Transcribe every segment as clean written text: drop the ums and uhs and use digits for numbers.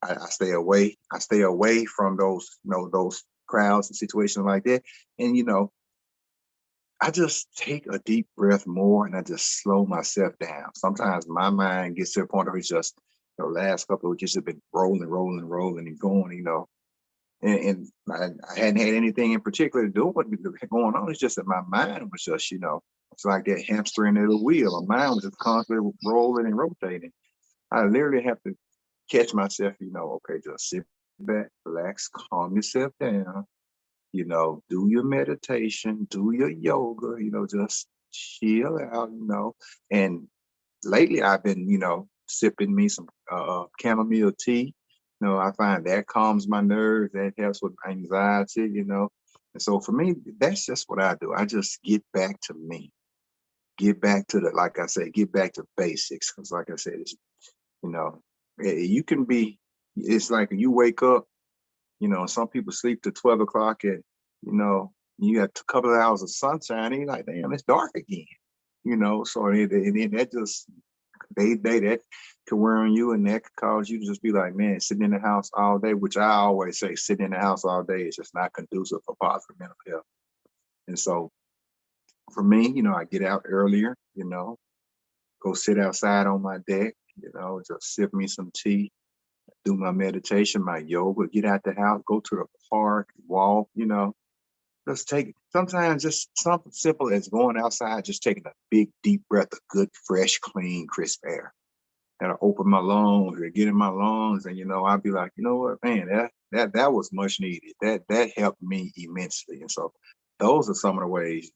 I stay away. I stay away from those, those crowds and situations like that. And I just take a deep breath more and I just slow myself down. Sometimes my mind gets to a point where it's just the last couple of weeks have been rolling, rolling, rolling and going. And I hadn't had anything in particular to do with what was going on. It's just that my mind was just, it's like that hamster in the wheel. My mind was just constantly rolling and rotating. I literally have to catch myself, okay, just sit back, relax, calm yourself down, do your meditation, do your yoga, just chill out. And lately I've been, sipping me some chamomile tea. I find that calms my nerves, that helps with anxiety. And so for me, that's just what I do. I just get back to me, get back to like I say, get back to basics. Because like I said, it's, you can be, it's like you wake up, some people sleep to 12 o'clock and, you got a couple of hours of sunshine and you're like, damn, it's dark again, so and then that just, that could wear on you and that could cause you to just be like, man, sitting in the house all day, which I always say, sitting in the house all day is just not conducive for positive mental health. And so for me, I get out earlier, go sit outside on my deck, just sip me some tea, do my meditation, my yoga, get out the house, go to the park, walk, just take, sometimes just something simple as going outside, just taking a big, deep breath of good, fresh, clean, crisp air. And I open my lungs or get in my lungs and, I'll be like, you know what, man, that was much needed. That helped me immensely. And so those are some of the ways,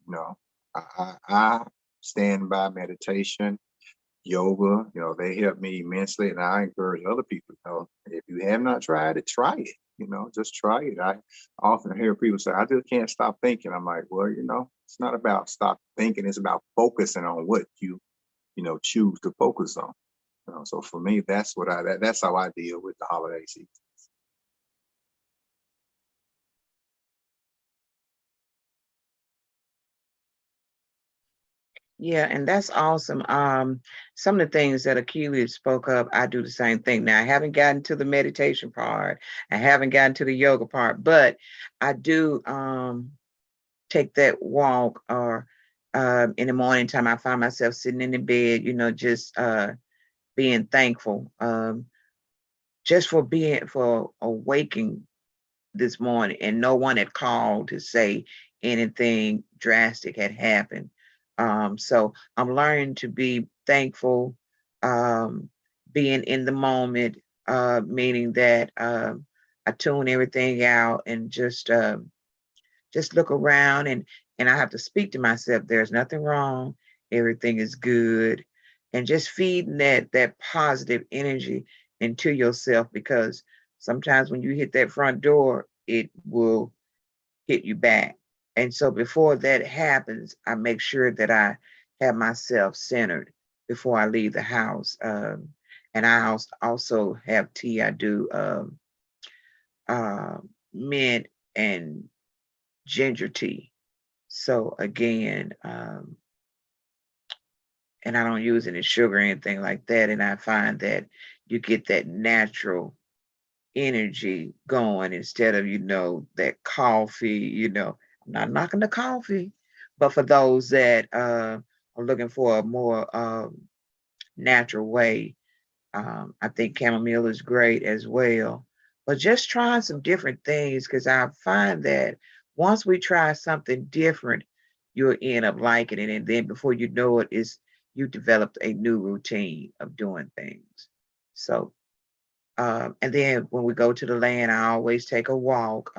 I stand by meditation, yoga, they help me immensely. And I encourage other people, if you have not tried it, try it, just try it. I often hear people say, I just can't stop thinking. I'm like, well, it's not about stop thinking. It's about focusing on what you choose to focus on. So for me, that's how I deal with the holiday season. Yeah, and that's awesome. Some of the things that Achilles spoke of, I do the same thing. Now, I haven't gotten to the meditation part, I haven't gotten to the yoga part, but I do take that walk, or in the morning time, I find myself sitting in the bed, just being thankful, just for awaking this morning, and no one had called to say anything drastic had happened. So I'm learning to be thankful, um, being in the moment, meaning that I tune everything out and just look around, and I have to speak to myself. There's nothing wrong. Everything is good, and just feeding that positive energy into yourself, because sometimes when you hit that front door, it will hit you back. And so before that happens, I make sure that I have myself centered before I leave the house. And I also have tea. I do uh, mint and ginger tea. So again, and I don't use any sugar or anything like that. And I find that you get that natural energy going instead of, that coffee, I'm not knocking the coffee, but for those that are looking for a more natural way, I think chamomile is great as well. But just trying some different things, because I find that once we try something different, you'll end up liking it. And then before you know it, you developed a new routine of doing things. So, and then when we go to the land, I always take a walk,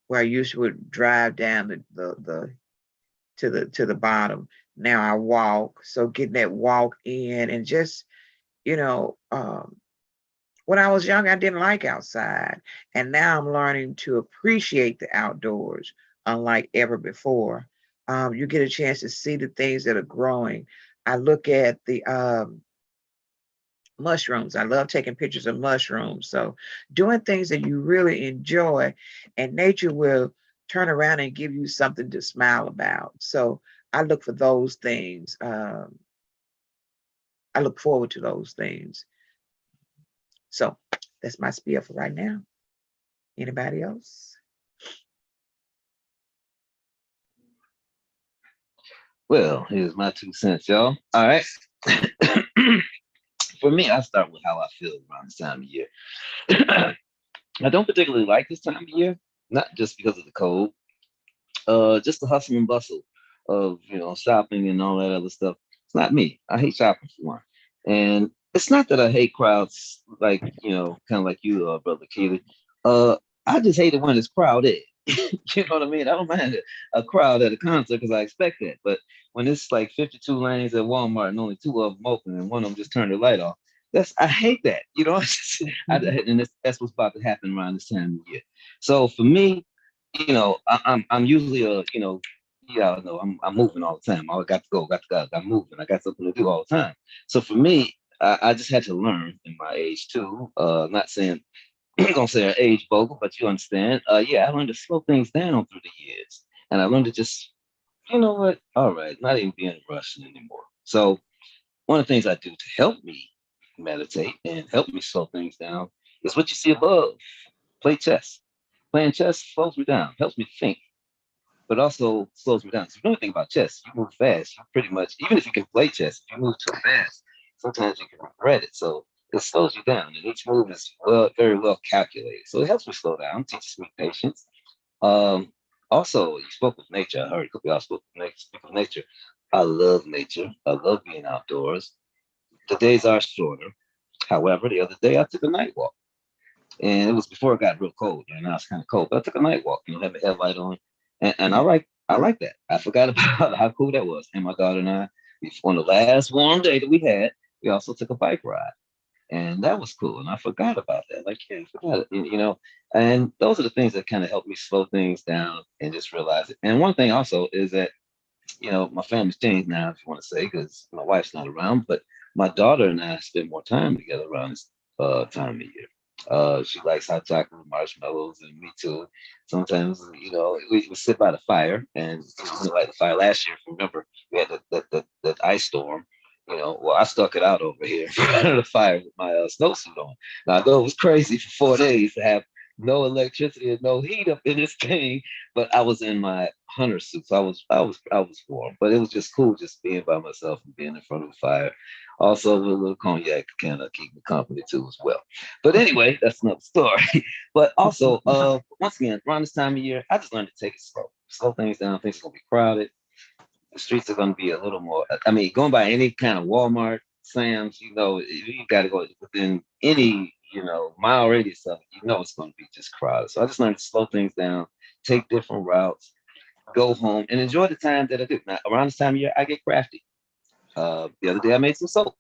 where I usually would drive down to the bottom. Now I walk. So getting that walk in, and just, you know, um, when I was young, I didn't like outside, and now I'm learning to appreciate the outdoors, unlike ever before. You get a chance to see the things that are growing. I look at the mushrooms. I love taking pictures of mushrooms. So doing things that you really enjoy, and nature will turn around and give you something to smile about. So I look for those things. I look forward to those things. So That's my spiel for right now. Anybody else? Well, here's my 2 cents, y'all. All right. For me, I start with how I feel around this time of year. I don't particularly like this time of year, not just because of the cold, just the hustle and bustle of shopping and all that other stuff. It's not me. I hate shopping for one, and it's not that I hate crowds like kind of like you, brother Keely. Uh, I just hate it when it's crowded. You know what I mean? I don't mind a crowd at a concert because I expect that, but when it's like 52 lanes at Walmart and only two of them open and one of them just turned the light off, I hate that. And that's what's about to happen around this time of year. So for me, I'm usually yeah, no, I'm moving all the time. I got to go, I'm moving. I got something to do all the time. So for me, I just had to learn in my age too. Not saying I'm gonna say an age bogle, but you understand. Yeah, I learned to slow things down through the years, and I learned to just, you know what? All right, not even be in a rush anymore. So one of the things I do to help me meditate and help me slow things down is what you see above. Play chess. Playing chess slows me down, helps me think, but also slows me down. So if you know anything about chess, you move fast. You pretty much, even if you can play chess, if you move too fast, sometimes you can regret it. So it slows you down, and each move is very well calculated. So it helps me slow down, teaches me patience. Um, Also, you spoke of nature. I heard a couple of y'all spoke of nature. Speak of nature. I love nature. I love being outdoors. The days are shorter. However, the other day I took a night walk, and it was before it got real cold. And now it's kind of cold. But I took a night walk. Have a headlight on, and I like that. I forgot about how cool that was. And my daughter and I, on the last warm day that we had, we also took a bike ride, and that was cool. And I forgot about that. Like, yeah, I forgot it. And those are the things that kind of help me slow things down and just realize it. And one thing also is that my family's changed now, if you want to say, because my wife's not around, but my daughter and I spend more time together around this time of year. She likes hot chocolate with marshmallows, and me too. Sometimes, we sit by the fire, and we light the fire. Last year, if you remember, we had that ice storm. Well, I stuck it out over here in front of the fire with my snowsuit on. Now, I know it was crazy for 4 days to have no electricity and no heat up in this thing, but I was in my hunter suit, so I was warm. But it was just cool just being by myself and being in front of the fire. Also with a little cognac to kind of keep me company too as well. But anyway, that's another story. But also, once again, around this time of year, I just learned to take it slow. Slow things down. Things are gonna be crowded. The streets are gonna be a little more. I mean, going by any kind of Walmart, Sam's, you got to go within any mile radius of it. It's gonna be just crowded. So I just learned to slow things down, take different routes, go home, and enjoy the time that I do. Now, around this time of year, I get crafty. The other day, I made some soap.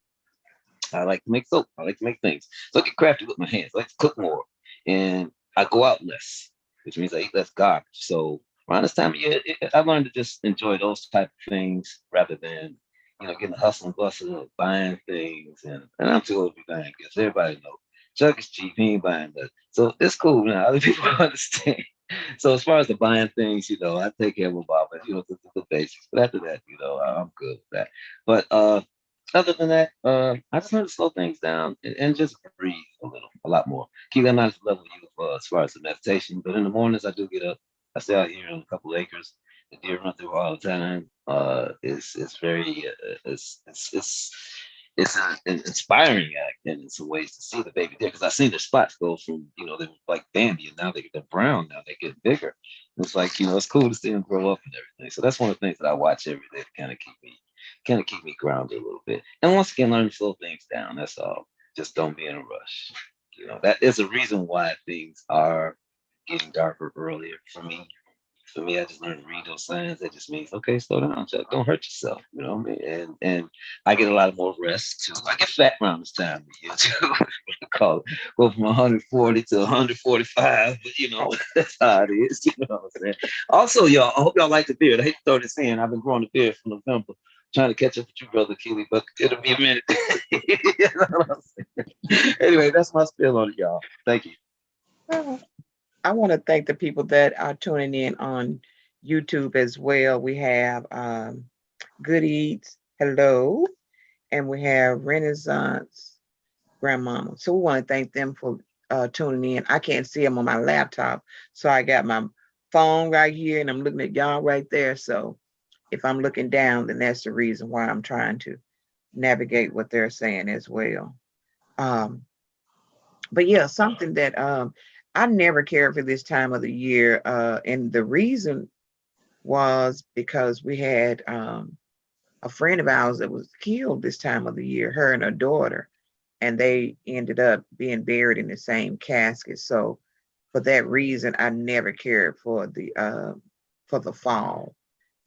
I like to make soap. I like to make things. So I get crafty with my hands. I like to cook more. And I go out less, which means I eat less garbage. So around this time of year, I learned to just enjoy those type of things rather than, getting the hustle and bustle of buying things. And I'm too old to be buying gifts. Everybody knows. Chuck is cheap. He ain't buying that. So it's cool now. Other people understand. So as far as the buying things, I take care of my mom, but the basics. But after that, I'm good with that. But other than that, I just learned to slow things down and just breathe a lot more. Keep that nice level of you as far as the meditation. But in the mornings, I do get up. I stay out here on a couple of acres. The deer run through all the time. It's very it's an inspiring act in some ways to see the baby deer because I seen their spots go from they were like Bambi and now they're brown, now they get bigger. It's like it's cool to see them grow up and everything. So that's one of the things that I watch every day to kind of keep me grounded a little bit. And once again, learn to slow things down. That's all. Just don't be in a rush. That is a reason why things are getting darker earlier for me. For me, I just learned to read those signs. That just means, okay, slow down, Chuck. Don't hurt yourself. You know what I mean? And I get a lot more rest too. I get fat around this time of year too. Call it. Go from 140 to 145. But that's how it is. You know what I'm saying? Also, y'all, I hope y'all like the beard. I hate to throw this in. I've been growing the beard from November. Trying to catch up with you, brother Keely, but it'll be a minute. You know what I'm saying? Anyway, that's my spill on it, y'all. Thank you. Well, I want to thank the people that are tuning in on YouTube as well. We have Good Eats, hello, and we have Renaissance Grandmama. So we want to thank them for tuning in. I can't see them on my laptop. So I got my phone right here and I'm looking at y'all right there. So if I'm looking down, then that's the reason why I'm trying to navigate what they're saying as well. Um, but yeah, something that I never cared for this time of the year. And the reason was because we had a friend of ours that was killed this time of the year, her and her daughter, and they ended up being buried in the same casket. So for that reason, I never cared for the fall.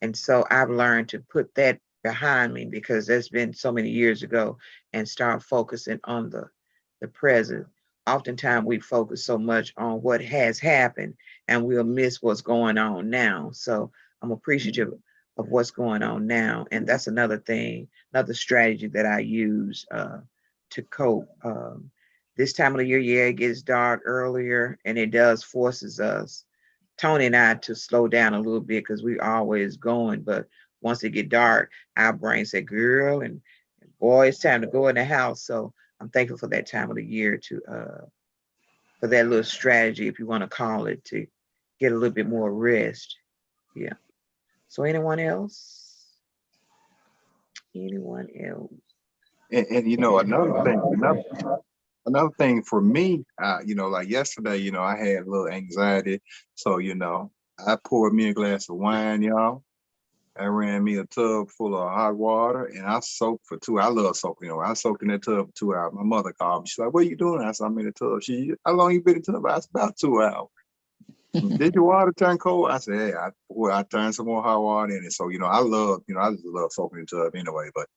And so I've learned to put that behind me because that's been so many years ago and start focusing on the present. Oftentimes we focus so much on what has happened and we'll miss what's going on now. So I'm appreciative of what's going on now. And that's another thing, another strategy that I use to cope. This time of the year, yeah, it gets dark earlier and it does forces us, Tony and I, to slow down a little bit because we always going. But once it get dark, our brain say, girl, and boy, it's time to go in the house. So I'm thankful for that time of the year to for that little strategy, if you want to call it, to get a little bit more rest. Yeah. So anyone else? Anyone else? And another thing for me, like yesterday, I had a little anxiety. So, I poured me a glass of wine, y'all. I ran me a tub full of hot water and I soaked for 2 hours. I love soaking, I soaked in that tub for 2 hours. My mother called me. She's like, what are you doing? I said, I'm in the tub. How long you been in the tub? I said, about 2 hours. Did your water turn cold? I said, hey, I turned some more hot water in it. So, I just love soaking in the tub anyway. But,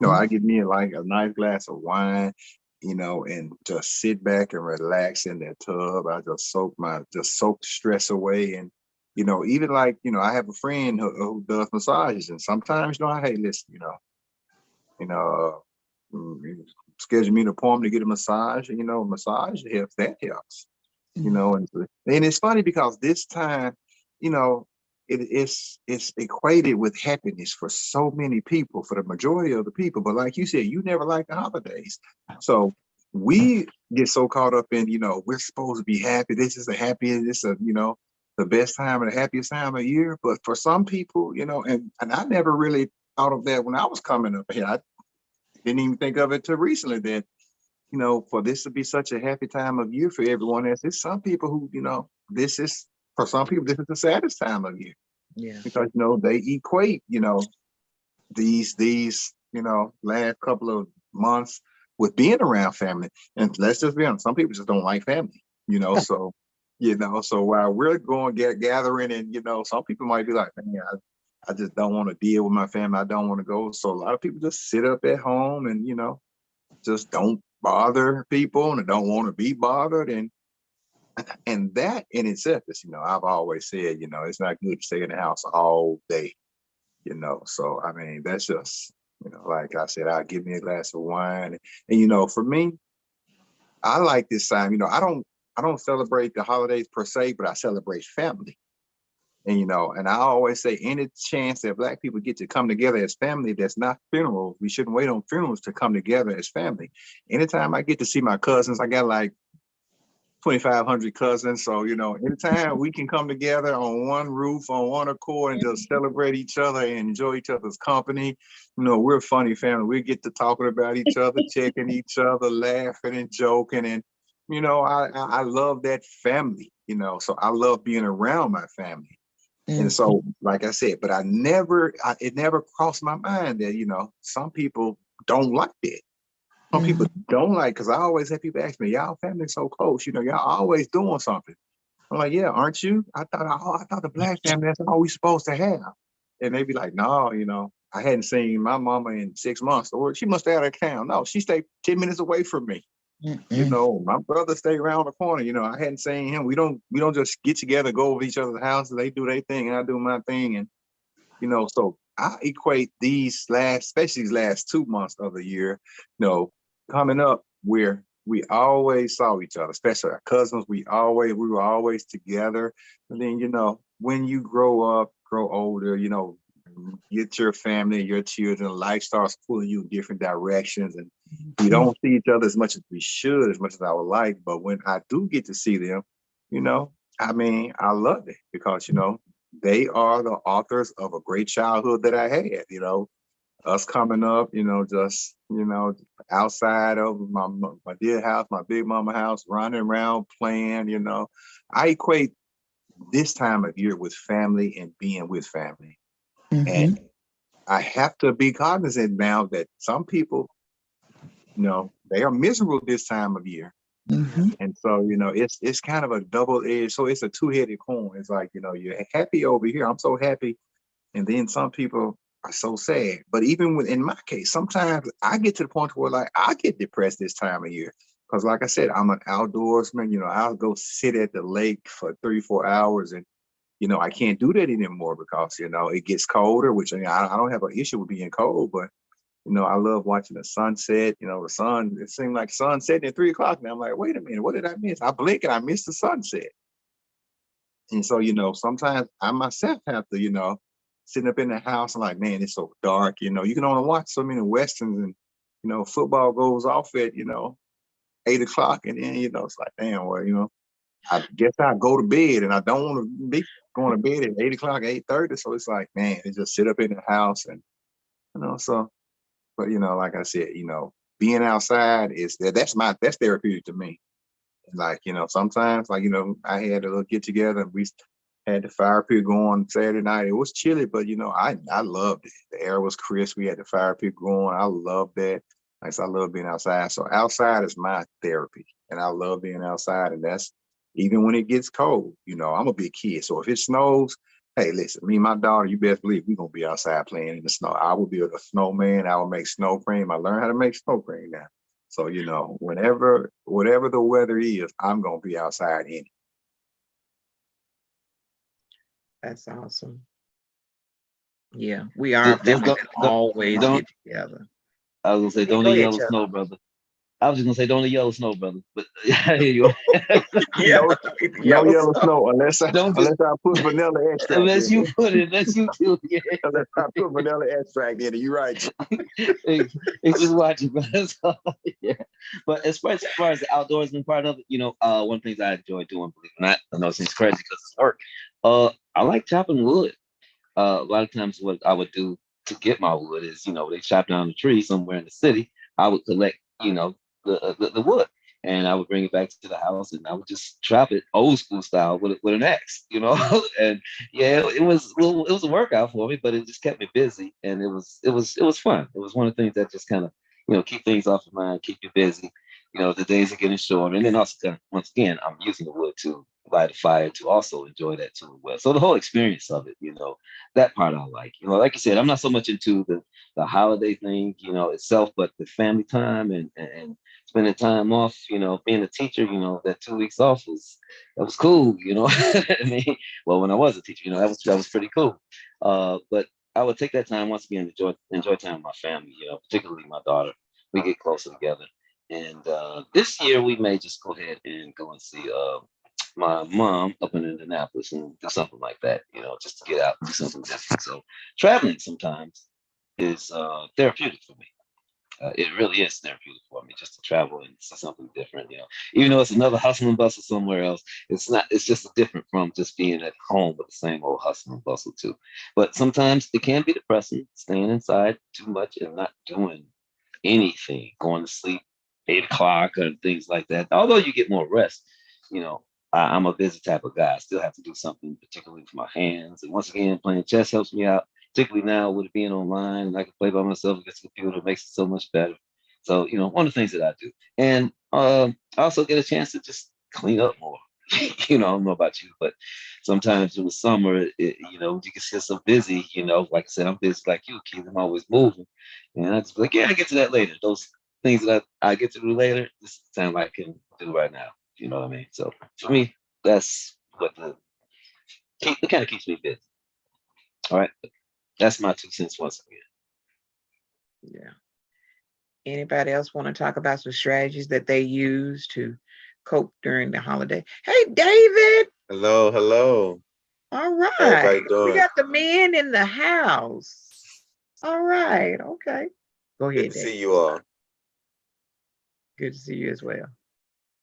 I get me like a nice glass of wine, and just sit back and relax in that tub. I just soak the stress away. And, even like, I have a friend who does massages. And sometimes, hey, listen, you know, schedule me an appointment to get a massage. Massage helps. That helps. And it's funny because this time, you know, it's equated with happiness for so many people, for the majority of the people. But like you said, you never like the holidays. So we get so caught up in, we're supposed to be happy. This is the happiest, the best time and the happiest time of year. But for some people, and I never really thought of that when I was coming up here. I didn't even think of it till recently that for this to be such a happy time of year for everyone else, there's some people who, for some people, this is the saddest time of year Yeah. because, they equate, these, last couple of months with being around family. And let's just be honest, some people just don't like family, so, so while we're going gathering and, some people might be like, man, I just don't want to deal with my family. I don't want to go. So a lot of people just sit up at home and, just don't bother people and don't want to be bothered. And that in itself is, I've always said, it's not good to stay in the house all day, So I mean, that's just, like I said, I'll give me a glass of wine. And for me, I like this time, I don't celebrate the holidays per se, but I celebrate family. And I always say any chance that Black people get to come together as family, that's not funerals. We shouldn't wait on funerals to come together as family. Anytime I get to see my cousins, I got like 2,500 cousins. So, anytime we can come together on one roof, on one accord and just celebrate each other and enjoy each other's company, we're a funny family. We get to talking about each other, checking each other, laughing and joking. And, I love that family, so I love being around my family. And so, like I said, but it never crossed my mind that, some people don't like that. Some people don't like, because I always have people ask me, y'all family so close, y'all always doing something. I'm like, yeah, aren't you? I thought the Black family, that's all we supposed to have. And they be like, no, I hadn't seen my mama in 6 months, or she must stay out of town. No, she stayed 10 minutes away from me. My brother stay around the corner. I hadn't seen him. We don't just get together, go over each other's houses. They do their thing, and I do my thing. And so I equate especially these last 2 months of the year, coming up where we always saw each other, especially our cousins. We were always together. And then, when you grow older, get your family, your children, life starts pulling you in different directions. And We don't see each other as much as we should, as much as I would like. But when I do get to see them, you know, I mean, I love it because, you know, they are the authors of a great childhood that I had, you know, us coming up, you know, just, you know, outside of my dear house, my big mama house, running around playing, you know. I equate this time of year with family and being with family. Mm-hmm. And I have to be cognizant now that some people, you know, they are miserable this time of year. Mm-hmm. And so, you know, it's kind of a double-edged, so it's a two-headed coin. It's like, you know, you're happy over here. I'm so happy. And then some people are so sad. But even in my case, sometimes I get to the point where like I get depressed this time of year. Because like I said, I'm an outdoorsman, you know, I'll go sit at the lake for 3-4 hours and you know, I can't do that anymore because, you know, it gets colder, which I don't have an issue with being cold, but you know, I love watching the sunset. You know, the sun, it seemed like sunset at 3 o'clock. Now I'm like, wait a minute, what did I miss? I blink and I missed the sunset. And so, you know, sometimes I myself have to, you know, sitting up in the house and like, man, it's so dark. You know, you can only watch so many Westerns and, you know, football goes off at, you know, 8 o'clock. And then, you know, it's like, damn, well, you know, I guess I go to bed and I don't want to be going to bed at 8 o'clock, 8:30. So it's like, man, it just sit up in the house and, you know, so. But you know, like I said, you know, being outside is that's therapeutic to me. Like, you know, sometimes like, you know, I had a little get together and we had the fire pit going Saturday night. It was chilly, but you know, I loved it. The air was crisp. We had the fire pit going. I loved that. Like I love being outside. So outside is my therapy. And I love being outside. And that's even when it gets cold, you know, I'm a big kid. So if it snows, hey, listen, me and my daughter, you best believe we're gonna be outside playing in the snow. I will be a snowman. I will make snow cream. I learned how to make snow cream now. So, you know, whatever the weather is, I'm gonna be outside in it. That's awesome. Yeah, we are a Just family that always don't. get together. I was gonna say Yeah, don't go the ahead, yellow Chuck. snow, brother. I was just gonna say don't the yellow snow, brother. But I hear you. Yeah, No, get the no yellow yellow stuff. snow unless I Don't just unless I put vanilla extract unless in you it. put it, unless you do. Yeah, Unless I put vanilla extract in it. You're right. it's just watching, but that's all. Yeah. But as far as the outdoorsman part of it, you know, one of the things I enjoy doing, believe it or not, I know it seems crazy because it's work. I like chopping wood. A lot of times, what I would do to get my wood is, you know, they chop down the tree somewhere in the city. I would collect, you know, the wood, and I would bring it back to the house, and I would just chop it old school style with an axe, you know. And yeah, it was a workout for me, but it just kept me busy, and it was fun. It was one of the things that just kind of, you know, keep things off your mind, keep you busy. You know, the days are getting shorter, and then also kind of, once again, I'm using the wood to light a fire to also enjoy that too as well. So the whole experience of it, you know, that part I like. You know, like you said, I'm not so much into the holiday thing, you know, itself, but the family time and spending time off. You know, being a teacher, you know, that 2 weeks off was cool. You know, I mean, well, when I was a teacher, you know, that was pretty cool. But I would take that time once again to enjoy time with my family. You know, particularly my daughter. We get closer together. And this year we may just go ahead and go and see my mom up in Indianapolis and do something like that, you know, just to get out and do something different. So traveling sometimes is therapeutic for me. It really is therapeutic for me just to travel and see something different, you know. Even though it's another hustle and bustle somewhere else, it's not. It's just different from just being at home with the same old hustle and bustle too. But sometimes it can be depressing, staying inside too much and not doing anything, going to sleep 8 o'clock and things like that. Although you get more rest, you know, I'm a busy type of guy. I still have to do something, particularly with my hands. And once again, playing chess helps me out, particularly now with it being online and I can play by myself against the computer. It makes it so much better. So, you know, one of the things that I do. And I also get a chance to just clean up more. You know, I don't know about you, but sometimes in the summer, you know, you can get so busy, you know, like I said, I'm busy like you, Keith. I'm always moving. And I just be like, yeah, I get to that later. Those things that I get to do later, this is the time I can do right now. You know what I mean? So for me, that's what it kind of keeps me busy. All right. That's my 2 cents once again. Yeah. Anybody else want to talk about some strategies that they use to cope during the holiday? Hey, David. Hello, hello. All How everybody right. We doing? got the men in the house. All right. Okay. Go Good ahead, to David. see you all. Good to see you as well.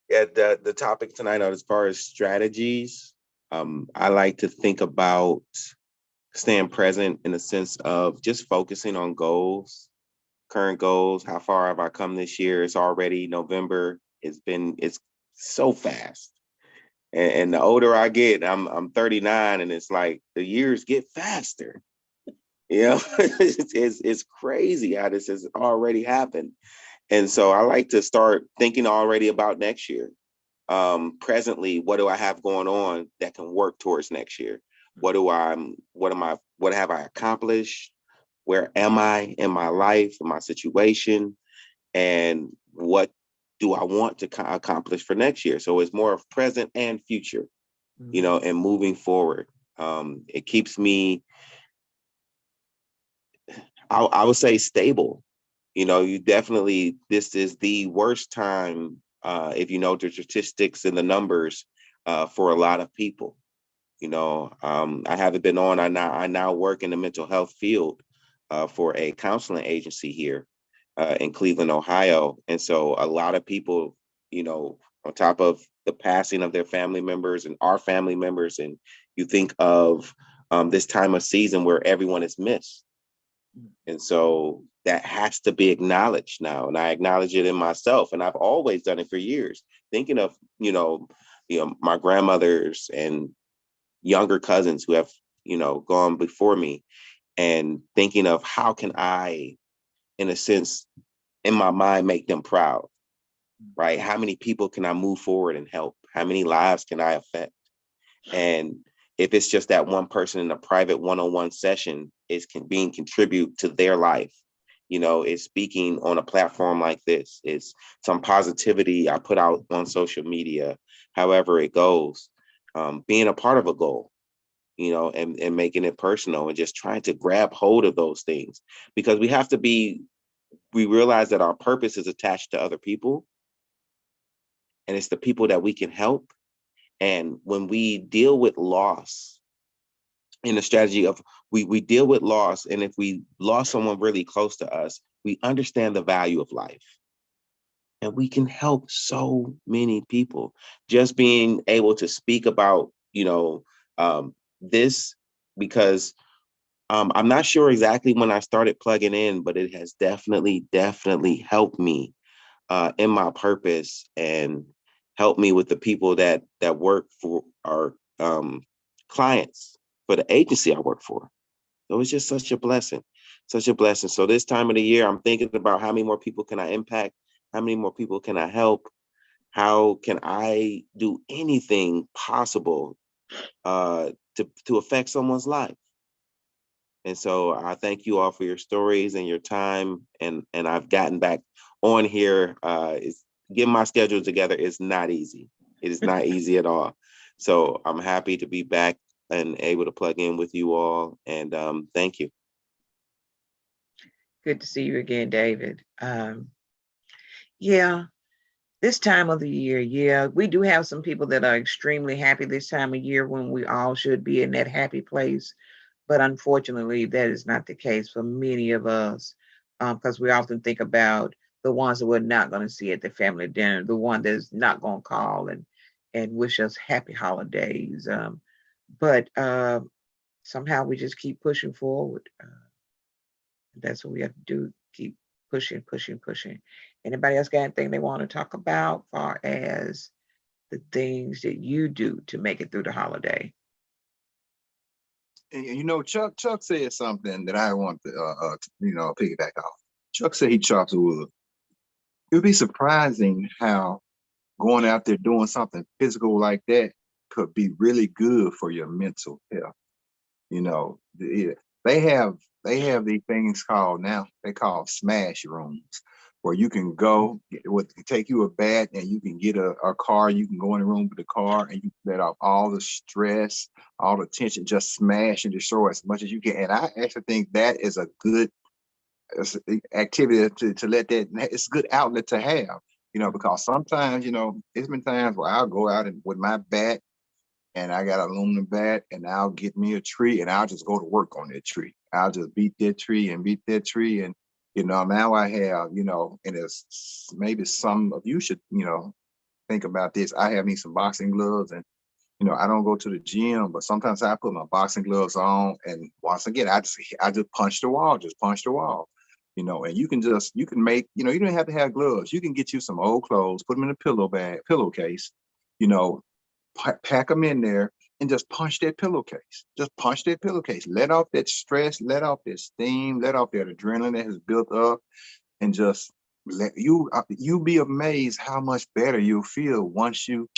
Yeah, the topic tonight, as far as strategies, I like to think about staying present in the sense of just focusing on goals, current goals. How far have I come this year? It's already November. It's so fast. And the older I get, I'm 39, and it's like the years get faster. You know, it's crazy how this has already happened. And so I like to start thinking already about next year. Presently, what do I have going on that can work towards next year? What have I accomplished? Where am I in my life, in my situation? And what do I want to accomplish for next year? So it's more of present and future, and moving forward. It keeps me, I would say, stable. You definitely, this is the worst time, if you know the statistics and the numbers, for a lot of people. I haven't been on. I now work in the mental health field, for a counseling agency here, in Cleveland, Ohio. And so a lot of people, on top of the passing of their family members and our family members, and you think of, this time of season where everyone is missed. And so that has to be acknowledged now. And I acknowledge it in myself. And I've always done it for years, thinking of, my grandmothers and younger cousins who have, gone before me, and thinking of how can I, in a sense, in my mind, make them proud, right? How many people can I move forward and help? How many lives can I affect? And if it's just that one person in a private one-on-one session being contribute to their life, is speaking on a platform like this, is some positivity I put out on social media, however it goes, being a part of a goal, and making it personal, and just trying to grab hold of those things, because we realize that our purpose is attached to other people, and it's the people that we can help. And when we deal with loss, in the strategy of, we deal with loss, and if we lost someone really close to us, we understand the value of life, and we can help so many people. Just being able to speak about, this, because, I'm not sure exactly when I started plugging in, but it has definitely helped me, in my purpose, and help me with the people that work for our, clients, for the agency I work for. So it's just such a blessing, such a blessing. So this time of the year, I'm thinking about how many more people can I impact? How many more people can I help? How can I do anything possible, to affect someone's life? And so I thank you all for your stories and your time. And I've gotten back on here. It's getting my schedule together is not easy. It is not easy at all. So I'm happy to be back and able to plug in with you all. And thank you. Good to see you again, David. Yeah, this time of the year, yeah, we do have some people that are extremely happy this time of year, when we all should be in that happy place. But unfortunately, that is not the case for many of us, because we often think about the ones that we're not going to see at the family dinner, the one that's not going to call and wish us happy holidays. But somehow we just keep pushing forward. That's what we have to do. Keep pushing, pushing, pushing. Anybody else got anything they want to talk about, far as the things that you do to make it through the holiday? And Chuck said something that I want to piggyback off. Chuck said he chops wood. It would be surprising how going out there doing something physical like that could be really good for your mental health. They have these things called, now they call smash rooms, where you can go take you a bat, and you can get a car. You can go in the room with the car, and you let off all the stress, all the tension, just smash and destroy as much as you can. And I actually think that is a good activity to let that. It's a good outlet to have, because sometimes, it's been times where I'll go out and with my bat, and I got an aluminum bat, and I'll get me a tree, and I'll just go to work on that tree. I'll just beat that tree and beat that tree. And, Now I have, and it's maybe some of you should, think about this. I have me some boxing gloves, and I don't go to the gym, but sometimes I put my boxing gloves on, and once again, I just punch the wall, and you can make, you don't have to have gloves. You can get you some old clothes, put them in a pillowcase, you know, pack them in there, and just punch that pillowcase. Just punch that pillowcase. Let off that stress, let off that steam, let off that adrenaline that has built up, and just let you be amazed how much better you'll feel once you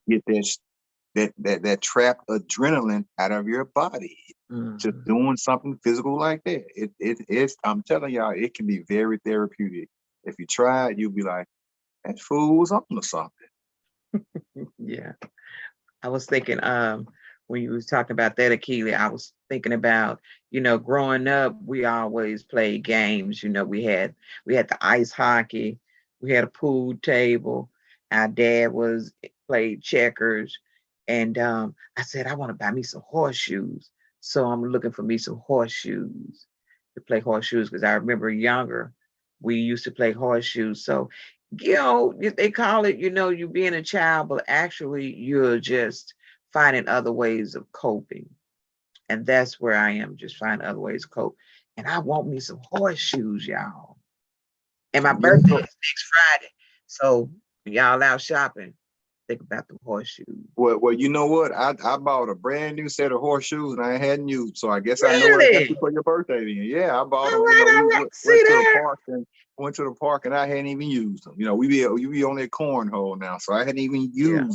get that trapped adrenaline out of your body. Just doing something physical like that. It's, I'm telling y'all, it can be very therapeutic. If you try it, you'll be like, that fool was on to something. Yeah. I was thinking, when you was talking about that, Akili, I was thinking about, growing up, we always played games. We had the ice hockey, we had a pool table. Our dad played checkers, and I said I want to buy me some horseshoes, so I'm looking for me some horseshoes to play horseshoes because I remember younger, we used to play horseshoes. So, they call it, you being a child, but actually you're just finding other ways of coping. And that's where I am, just finding other ways to cope. And I want me some horseshoes, y'all. And my birthday is next Friday. So y'all out shopping, think about the horseshoes. Well, you know what? I bought a brand new set of horseshoes and I hadn't used, so I guess I know what I got Really? you for your birthday then. Yeah, I bought All them. right, all We right. went See to the there? park and I hadn't even used them. We be on that cornhole now, so I hadn't even Yeah.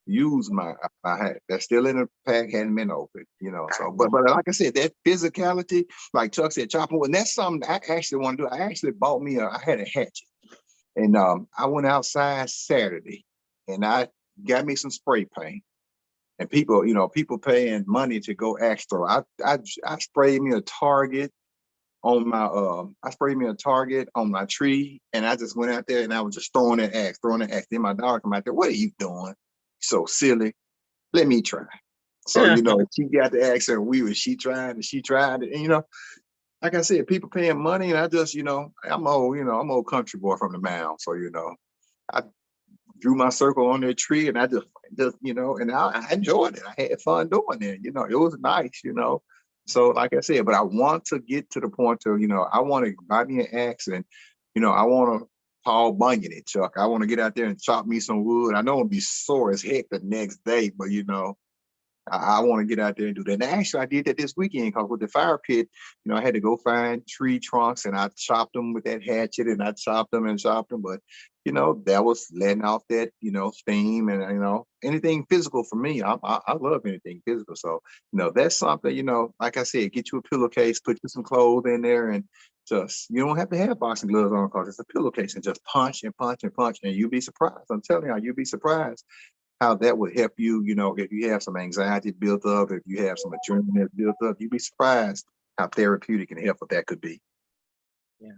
used my I had that's still in the pack, hadn't been open. So but like I said, that physicality, like Chuck said, chopping wood, and that's something I actually want to do. I actually bought me I had a hatchet, and I went outside Saturday and I got me some spray paint. And people paying money to go extra. I sprayed me a target on my tree, and I just went out there and I was just throwing that axe. Then my dog come out there, what are you doing? So silly. Let me try. So, she got the axe and she tried it. And like I said, people paying money, and I just, I'm old country boy from the mound. So, I drew my circle on that tree, and I just and I enjoyed it. I had fun doing it. It was nice. So like I said, but I want to get to the point of I want to buy me an axe, and I want to Paul Bunyan it, Chuck. I want to get out there and chop me some wood. I know it'll be sore as heck the next day, but I want to get out there and do that. And actually, I did that this weekend because with the fire pit, I had to go find tree trunks, and I chopped them with that hatchet, and I chopped them. But, that was letting off that, steam, and, anything physical for me. I love anything physical. So, that's something, like I said, get you a pillowcase, put you some clothes in there, and just, you don't have to have boxing gloves on because it's a pillowcase, and just punch and punch and punch, and you'll be surprised. I'm telling you, you'll be surprised how that would help you, if you have some anxiety built up, if you have some adrenaline built up, you'd be surprised how therapeutic and helpful that could be. Yeah.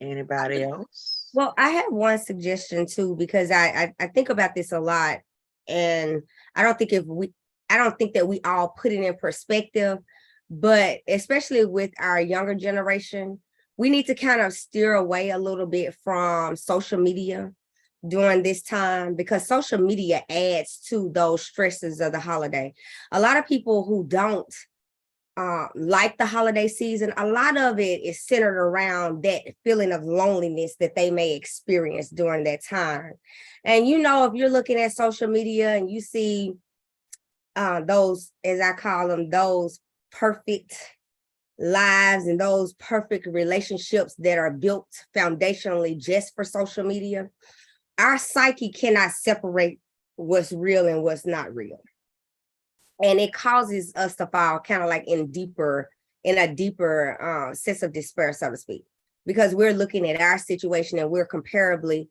Anybody else? Well, I have one suggestion too, because I think about this a lot, and I don't think that we all put it in perspective, but especially with our younger generation, we need to kind of steer away a little bit from social media during this time, because social media adds to those stresses of the holiday. A lot of people who don't like the holiday season, a lot of it is centered around that feeling of loneliness that they may experience during that time. And if you're looking at social media and you see those, as I call them, those perfect lives and those perfect relationships that are built foundationally just for social media, our psyche cannot separate what's real and what's not real. And it causes us to fall kind of like in a deeper sense of despair, so to speak, because we're looking at our situation and we're comparably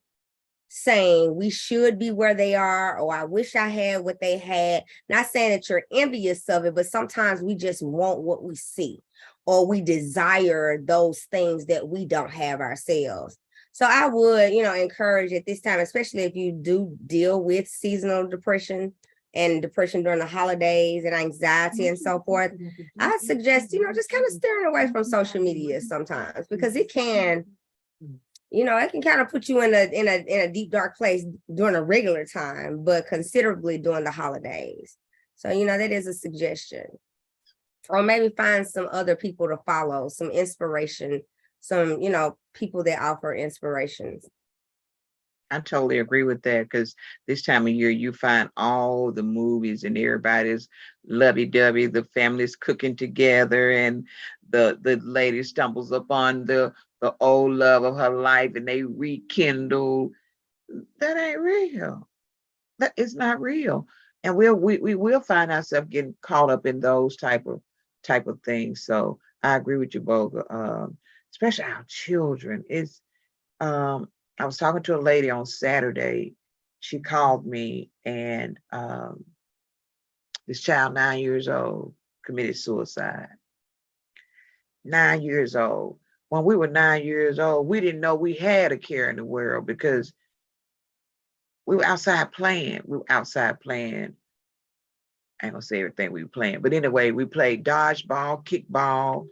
saying we should be where they are, or I wish I had what they had. Not saying that you're envious of it, but sometimes we just want what we see, or we desire those things that we don't have ourselves. So I would, encourage at this time, especially if you do deal with seasonal depression, and depression during the holidays and anxiety and so forth, I suggest, just kind of steering away from social media sometimes, because it can, it can kind of put you in a deep, dark place during a regular time, but considerably during the holidays. So, that is a suggestion. Or maybe find some other people to follow, some inspiration, some, people that offer inspirations. I totally agree with that, because this time of year you find all the movies and everybody's lovey-dovey, the family's cooking together, and the lady stumbles upon the old love of her life and they rekindle. That ain't real. That is not real. And we will find ourselves getting caught up in those type of things. So I agree with you, Boga. Especially our children. I was talking to a lady on Saturday. She called me, and this child, 9 years old, committed suicide. 9 years old. When we were 9 years old, we didn't know we had a care in the world, because we were outside playing. I ain't gonna say everything we were playing, but anyway, we played dodgeball, kickball.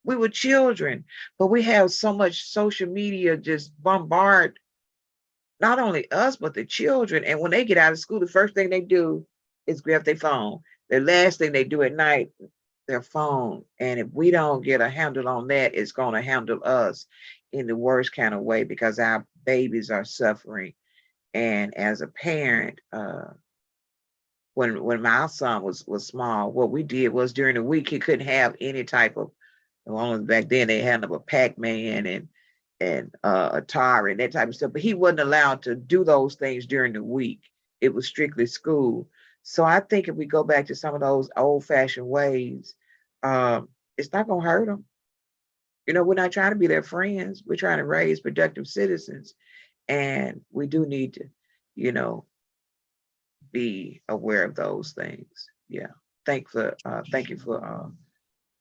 We were children, but we have so much social media just bombard not only us, but the children. And when they get out of school, the first thing they do is grab their phone. The last thing they do at night, their phone. And if we don't get a handle on that, it's going to handle us in the worst kind of way, because our babies are suffering. And as a parent, when my son was small, what we did was during the week he couldn't have any type of, well, back then they had a Pac-Man and Atari and that type of stuff, but he wasn't allowed to do those things during the week. It was strictly school. So I think if we go back to some of those old-fashioned ways, it's not gonna hurt them. We're not trying to be their friends. We're trying to raise productive citizens, and we do need to, be aware of those things. Yeah. Thank you for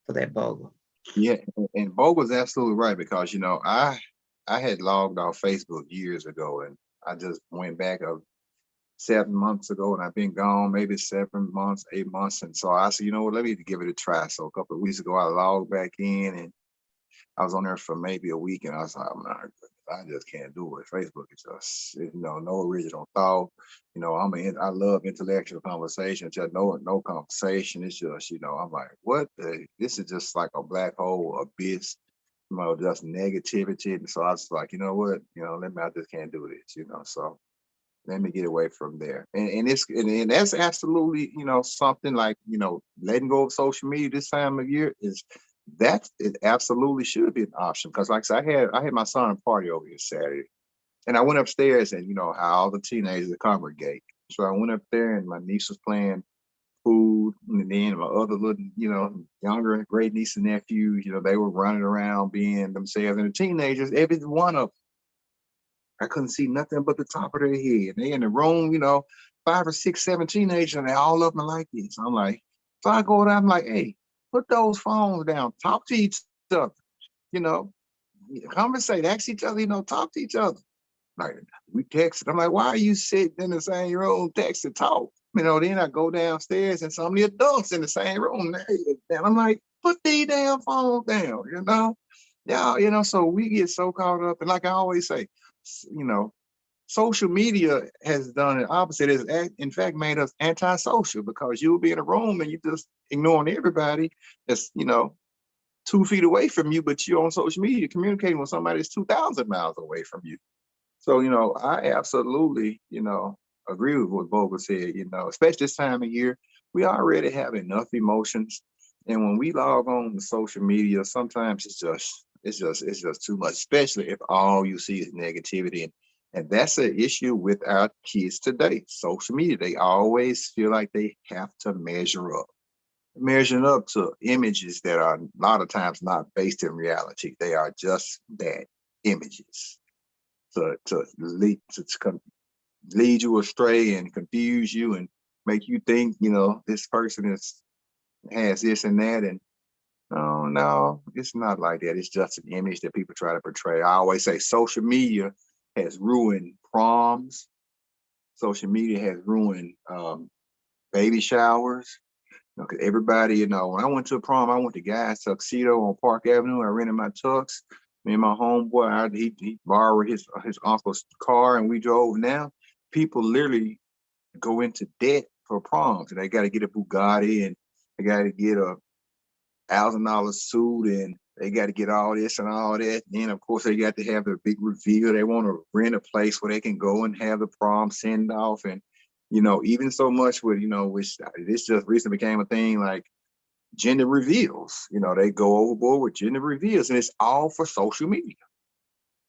that, Bogle. Yeah, and Bo was absolutely right, because I had logged off Facebook years ago, and I just went back 7 months ago, and I've been gone maybe 7 months, 8 months, and so I said, you know what, let me give it a try. So a couple of weeks ago, I logged back in, and I was on there for maybe a week, and I was like, I just can't do it. Facebook is just, no original thought. I love intellectual conversation, just no conversation. It's just, I'm like, what? This is just like a black hole abyss, just negativity. And so I was like, you know what? I just can't do this, so let me get away from there. And that's absolutely, something like, letting go of social media this time of year it absolutely should be an option. Because like I said, I had my son party over here Saturday, and I went upstairs, and how all the teenagers congregate. So I went up there, and my niece was playing food, and then my other little, younger great niece and nephew, they were running around being themselves, and the teenagers, every one of them, I couldn't see nothing but the top of their head. They in the room, 5 or 6, 7 teenagers, and they all of them like this. I'm like, so I go down, I'm like, hey, put those phones down, talk to each other, you know, conversate, ask each other, talk to each other. Like, we texted. I'm like, why are you sitting in the same room, text and talk? Then I go downstairs, and some of the adults in the same room. And I'm like, put these damn phones down, Yeah, so we get so caught up. And like I always say, social media has done the opposite. It's in fact made us antisocial, because you'll be in a room and you just ignoring everybody that's 2 feet away from you, but you're on social media communicating with somebody that's 2,000 miles away from you. So I absolutely agree with what Boba said. Especially this time of year, we already have enough emotions, and when we log on to social media, sometimes it's just too much. Especially if all you see is negativity. And that's an issue with our kids today. Social media, they always feel like they have to measuring up to images that are a lot of times not based in reality. They are just that, images to lead you astray and confuse you and make you think, this person has this and that. And no, it's not like that. It's just an image that people try to portray. I always say social media has ruined proms, social media has ruined baby showers. You know, 'cause everybody, you know, when I went to a prom, I went to Guy's Tuxedo on Park Avenue. I rented my tux. Me and my homeboy, he borrowed his uncle's car, and we drove. Now people literally go into debt for proms, and they got to get a Bugatti, and they got to get a $1,000 suit, and they got to get all this and all that. Then of course they got to have the big reveal. They want to rent a place where they can go and have the prom send off, and you know, even so much with, you know, which this just recently became a thing, like gender reveals. You know, they go overboard with gender reveals, and it's all for social media.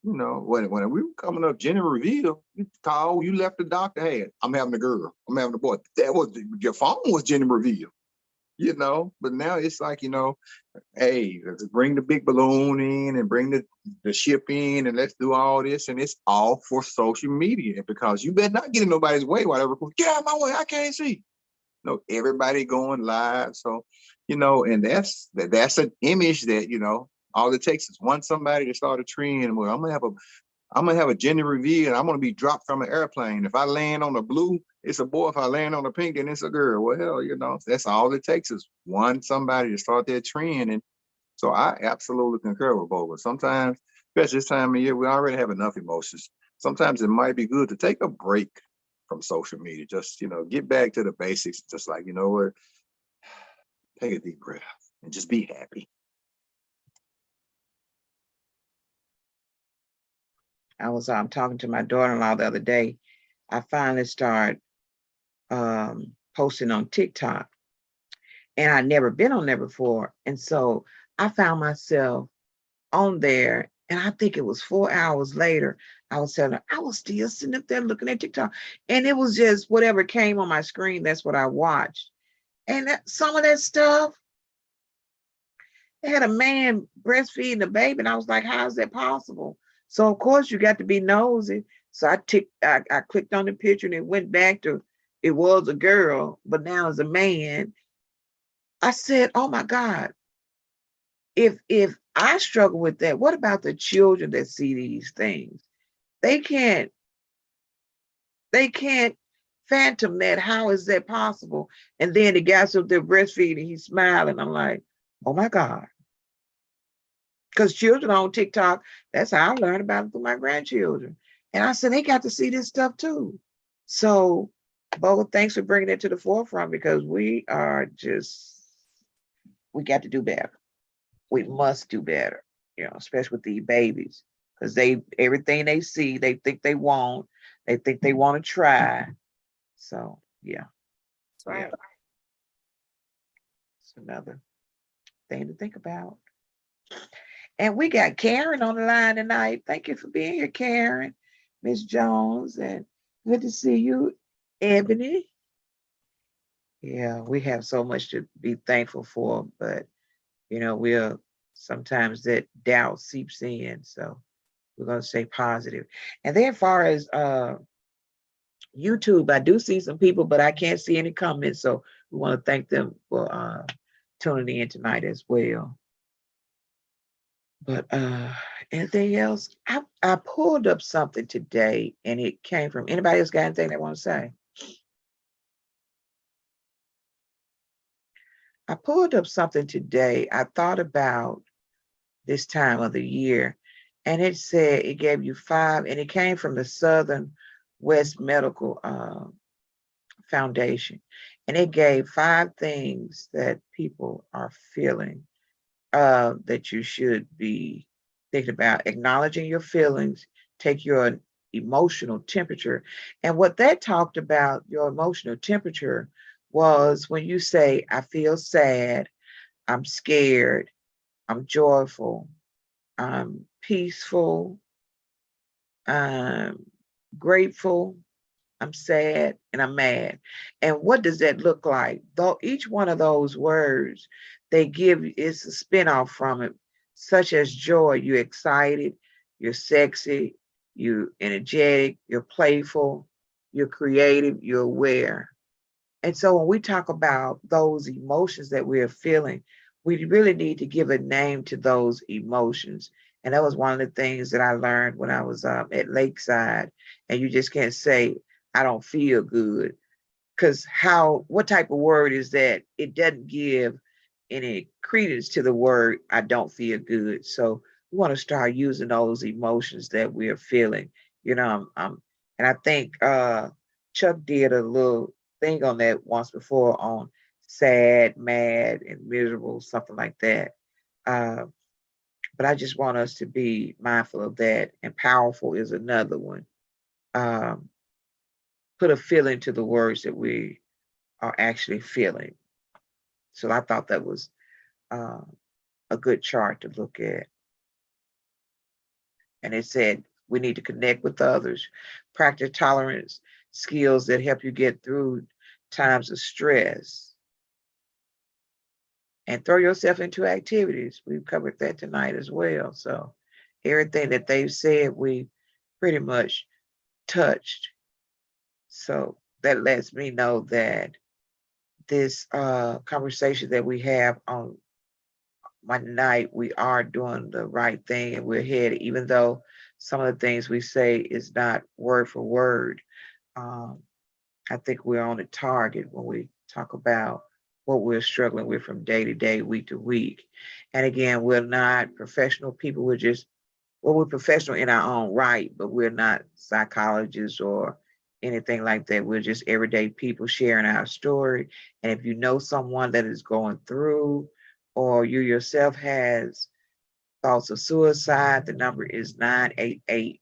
You know, when we were coming up, gender reveal, you call, you left the doctor, hey, I'm having a girl, I'm having a boy. That was your phone was gender reveal. You know, but now it's like, you know, hey, let's bring the big balloon in and bring the ship in, and let's do all this, and it's all for social media, because you better not get in nobody's way. Whatever, get out of my way, I can't see. No, everybody going live. So, you know, and that's an image that, you know, all it takes is one somebody to start a trend. Well, I'm gonna have a gender reveal, and I'm gonna be dropped from an airplane. If I land on a blue, it's a boy. If I land on a pink, then it's a girl. Well, hell, you know, that's all it takes is one somebody to start that trend. And so I absolutely concur with both. But sometimes, especially this time of year, we already have enough emotions. Sometimes it might be good to take a break from social media. Just, you know, get back to the basics. Just like, you know what, take a deep breath and just be happy. I was talking to my daughter-in-law the other day. I finally started posting on TikTok, and I'd never been on there before. And so I found myself on there, and I think it was 4 hours later, I was telling her, I was still sitting up there looking at TikTok. And it was just whatever came on my screen, that's what I watched. And some of that stuff, they had a man breastfeeding a baby, and I was like, how is that possible? So of course you got to be nosy. So I clicked on the picture, and it went back to, it was a girl, but now it's a man. I said, oh my God, if I struggle with that, what about the children that see these things? They can't phantom that. How is that possible? And then the guy's up there breastfeeding, he's smiling. I'm like, oh my God. Because children on TikTok, that's how I learned about it through my grandchildren. And I said, they got to see this stuff too. So, Bo, thanks for bringing it to the forefront, because we got to do better. We must do better, you know, especially with these babies, because everything they see, they think they want to try. So, yeah. That's right. Yeah. It's another thing to think about. And we got Karen on the line tonight. Thank you for being here, Karen, Miss Jones, and good to see you, Ebony. Yeah, we have so much to be thankful for, but you know, sometimes that doubt seeps in. So we're gonna stay positive. And then as far as YouTube, I do see some people, but I can't see any comments. So we want to thank them for tuning in tonight as well. But anything else? I pulled up something today, and it came from, anybody else got anything they want to say? I pulled up something today. I thought about this time of the year, and it said it gave you 5, and it came from the Southern West Medical Foundation, and it gave 5 things that people are feeling that you should be thinking about. Acknowledging your feelings, take your emotional temperature. And what that talked about, your emotional temperature, was when you say, I feel sad, I'm scared, I'm joyful, I'm peaceful, I'm grateful, I'm sad, and I'm mad. And what does that look like? Though each one of those words, they give is a spinoff from it, such as joy. You're excited, you're sexy, you're energetic, you're playful, you're creative, you're aware. And so when we talk about those emotions that we're feeling, we really need to give a name to those emotions. And that was one of the things that I learned when I was at Lakeside. And you just can't say, I don't feel good. Because what type of word is that? It doesn't give any credence to the word I don't feel good. So we want to start using those emotions that we're feeling. And I think Chuck did a little thing on that once before on sad, mad, and miserable, something like that. Uh, but I just want us to be mindful of that. And powerful is another one. Um, put a feeling to the words that we are actually feeling. So I thought that was uh, a good chart to look at. And it said we need to connect with others, practice tolerance skills that help you get through times of stress, and throw yourself into activities. We've covered that tonight as well. So everything that they've said, we pretty much touched. So that lets me know that this conversation that we have on Monday night, we are doing the right thing and we're headed, even though some of the things we say is not word for word. Um, I think we're on a target when we talk about what we're struggling with from day to day, week to week. And again, we're not professional people. We're professional in our own right, but we're not psychologists or anything like that. We're just everyday people sharing our story. And if you know someone that is going through, or you yourself has thoughts of suicide, the number is 988.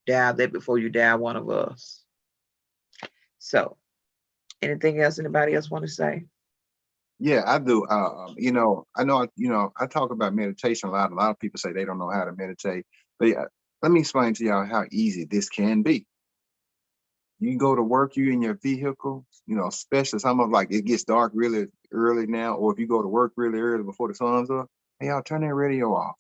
Dial that before you dial one of us. So, anything else anybody else want to say? Yeah, I do. I know, I talk about meditation a lot. A lot of people say they don't know how to meditate, but yeah, let me explain to y'all how easy this can be. You go to work, you in your vehicle, especially some of like it gets dark really early now, or if you go to work really early before the sun's up, hey, y'all turn that radio off.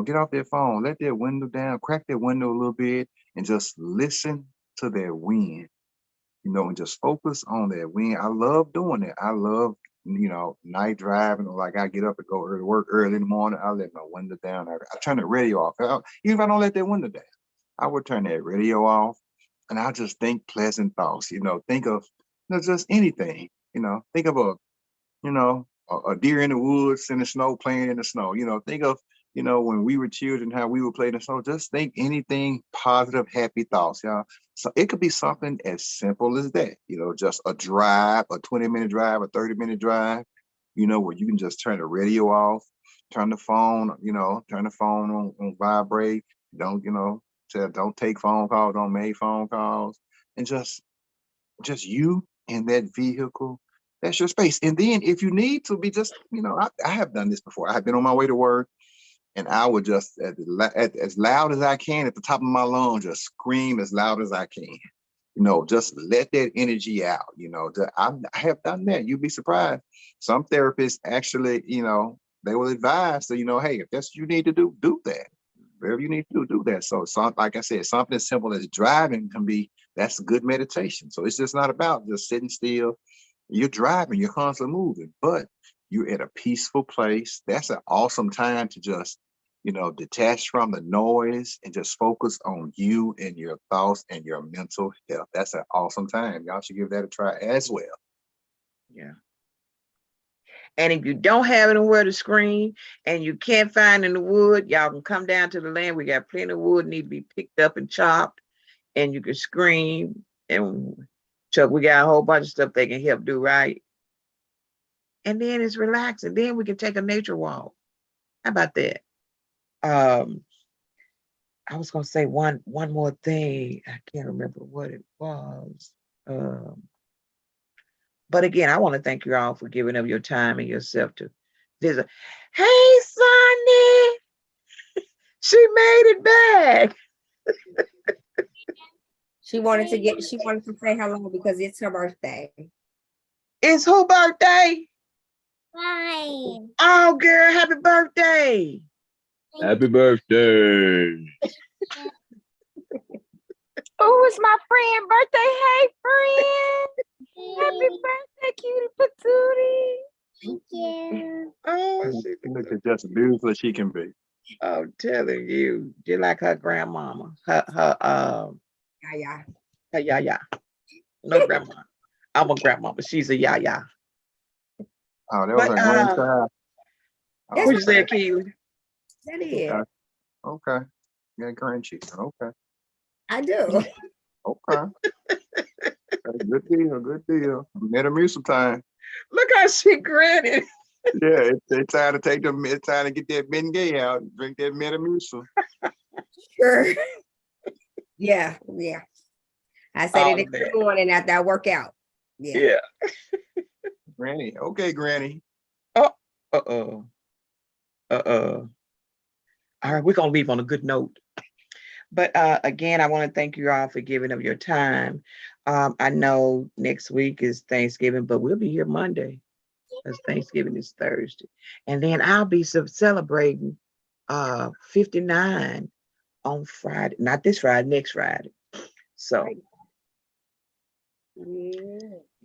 Get off that phone, let that window down, crack that window a little bit, and just listen to that wind. And just focus on that wind. I love doing it. I love, night driving, or like I get up and go to work early in the morning. I let my window down. I turn the radio off. Even if I don't let that window down, I would turn that radio off and I just think pleasant thoughts, think of just anything, think of a deer in the woods in the snow playing in the snow, think of, when we were children, how we would play in the snow. Just think anything positive, happy thoughts, y'all. So it could be something as simple as that, just a drive, a 20-minute drive, a 30-minute drive, where you can just turn the radio off, turn the phone, turn the phone on vibrate. Don't, don't take phone calls, don't make phone calls, and just you in that vehicle. That's your space. And then if you need to be just, I have done this before. I have been on my way to work and I would just, as loud as I can, at the top of my lungs, just scream as loud as I can. Just let that energy out. I have done that. You'd be surprised. Some therapists actually, they will advise that, hey, if that's what you need to do that. Whatever you need to do that. So, like I said, something as simple as driving that's good meditation. So it's just not about just sitting still. You're driving, you're constantly moving, but you're at a peaceful place. That's an awesome time to just, detach from the noise and just focus on you and your thoughts and your mental health. That's an awesome time. Y'all should give that a try as well. Yeah. And if you don't have anywhere to scream and you can't find in the wood, y'all can come down to the land. We got plenty of wood need to be picked up and chopped, and you can scream. And Chuck, we got a whole bunch of stuff they can help do, right? And then it's relaxing. Then we can take a nature walk. How about that? I was gonna say one more thing. I can't remember what it was. But again, I want to thank you all for giving up your time and yourself to visit. Hey, Sonny, she made it back. She wanted to say hello because it's her birthday. It's whose birthday? Mine. Oh, girl, happy birthday. Happy birthday. Oh, it's my friend birthday. Hey, friend. Happy birthday, cutie patootie. Thank you. Oh, Look at just as beautiful as she can be. I'm telling you, just like her grandmama. Yeah. Yeah. No grandma. I'm a grandma, but she's a yeah. Oh, that was But her grandchild. That's what Oh, you said, Keely? that is. okay. Okay. Yeah, grandchildren. Okay. I do. Okay. Good deal. Good deal. Metamucil time. Look how she grinning. Yeah, it's time to take them. It's time to get that Bengay out and drink that Metamucil. Sure. Yeah. I said All it of every that. morning after I work out. Yeah. Yeah. Granny. Okay, Granny. Oh, uh-oh. Uh-oh. All right, we're gonna leave on a good note. But again, I want to thank you all for giving up your time. I know next week is Thanksgiving, but we'll be here Monday because Thanksgiving is Thursday. And then I'll be celebrating 59 on Friday. Not this Friday, next Friday. So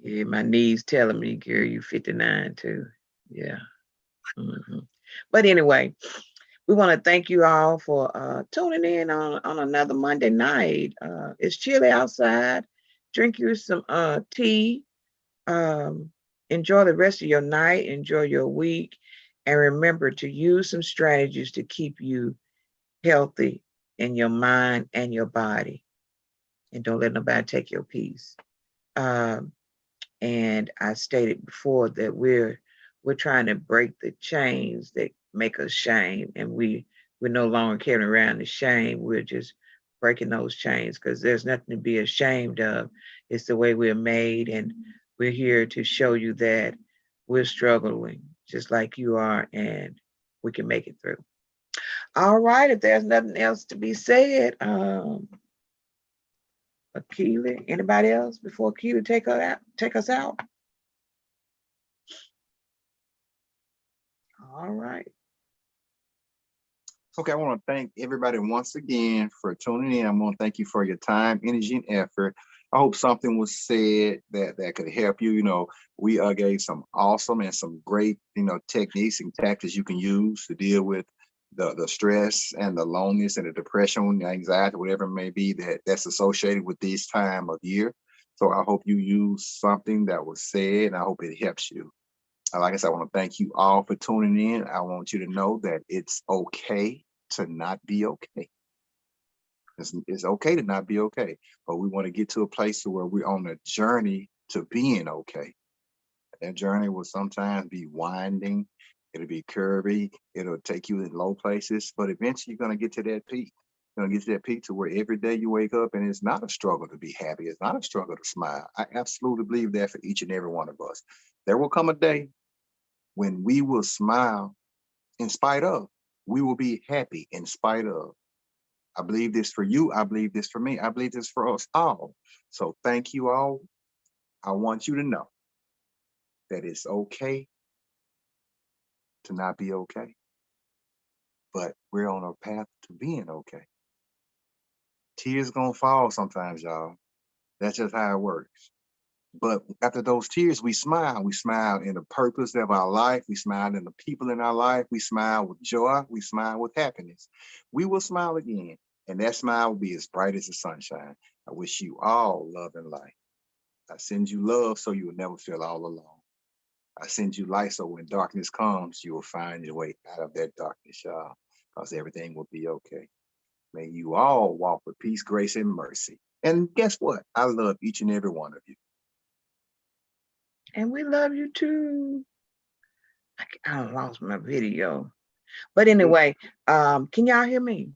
yeah, my knees telling me, girl, you 59 too. Yeah. But anyway, we want to thank you all for tuning in on another Monday night. It's chilly outside. Drink you some tea. Enjoy the rest of your night. Enjoy your week. And remember to use some strategies to keep you healthy in your mind and your body. And don't let nobody take your peace. And I stated before that we're trying to break the chains that make us shame, and we're no longer carrying around the shame. We're just breaking those chains because there's nothing to be ashamed of. It's the way we're made, and we're here to show you that we're struggling just like you are, and we can make it through. All right, if there's nothing else to be said, Keely, anybody else before Keely take us out? All right. Okay, I want to thank everybody once again for tuning in. I want to thank you for your time, energy, and effort. I hope something was said that could help you. You know, we gave some awesome and some great, techniques and tactics you can use to deal with the stress and the loneliness and the depression, the anxiety, whatever it may be that's associated with this time of year. So I hope you use something that was said, and I hope it helps you. Like I said, I want to thank you all for tuning in. I want you to know that it's okay to not be okay. It's okay to not be okay, but we want to get to a place where we're on a journey to being okay. That journey will sometimes be winding, it'll be curvy, it'll take you in low places, but eventually you're going to get to that peak. You're going to get to that peak to where every day you wake up and it's not a struggle to be happy. It's not a struggle to smile. I absolutely believe that for each and every one of us. There will come a day when we will smile in spite of, we will be happy in spite of. I believe this for you. I believe this for me. I believe this for us all. So thank you all. I want you to know that it's okay to not be okay, but we're on a path to being okay. Tears gonna fall sometimes, y'all. That's just how it works. But after those tears, we smile. We smile in the purpose of our life. We smile in the people in our life. We smile with joy. We smile with happiness. We will smile again. And that smile will be as bright as the sunshine. I wish you all love and light. I send you love so you will never feel all alone. I send you light so when darkness comes, you will find your way out of that darkness, y'all, because everything will be okay. May you all walk with peace, grace, and mercy. And guess what? I love each and every one of you. And we love you too. I lost my video. But anyway, can y'all hear me?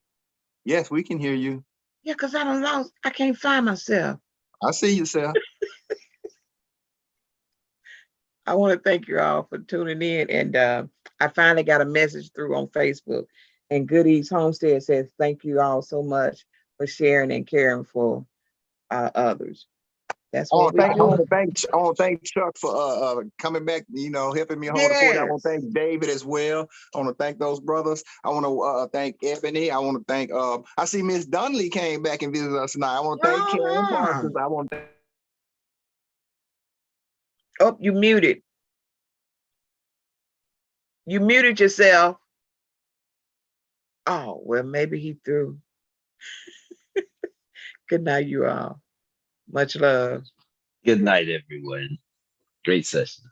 Yes, we can hear you. Yeah, because I can't find myself. I see you, Seth. I want to thank you all for tuning in. And I finally got a message through on Facebook. And Goodies Homestead says, thank you all so much for sharing and caring for others. That's what we I do. want to thank Chuck for coming back, helping me hold the fort. I want to thank David as well. I want to thank those brothers. I want to thank Ebony. I want to thank I see Miss Dunley came back and visited us tonight. I want to thank Karen Parsons. I want to Oh, you muted. You muted yourself. Oh, well, maybe he threw. Good night, you all. Much love. Good night, everyone. Great session.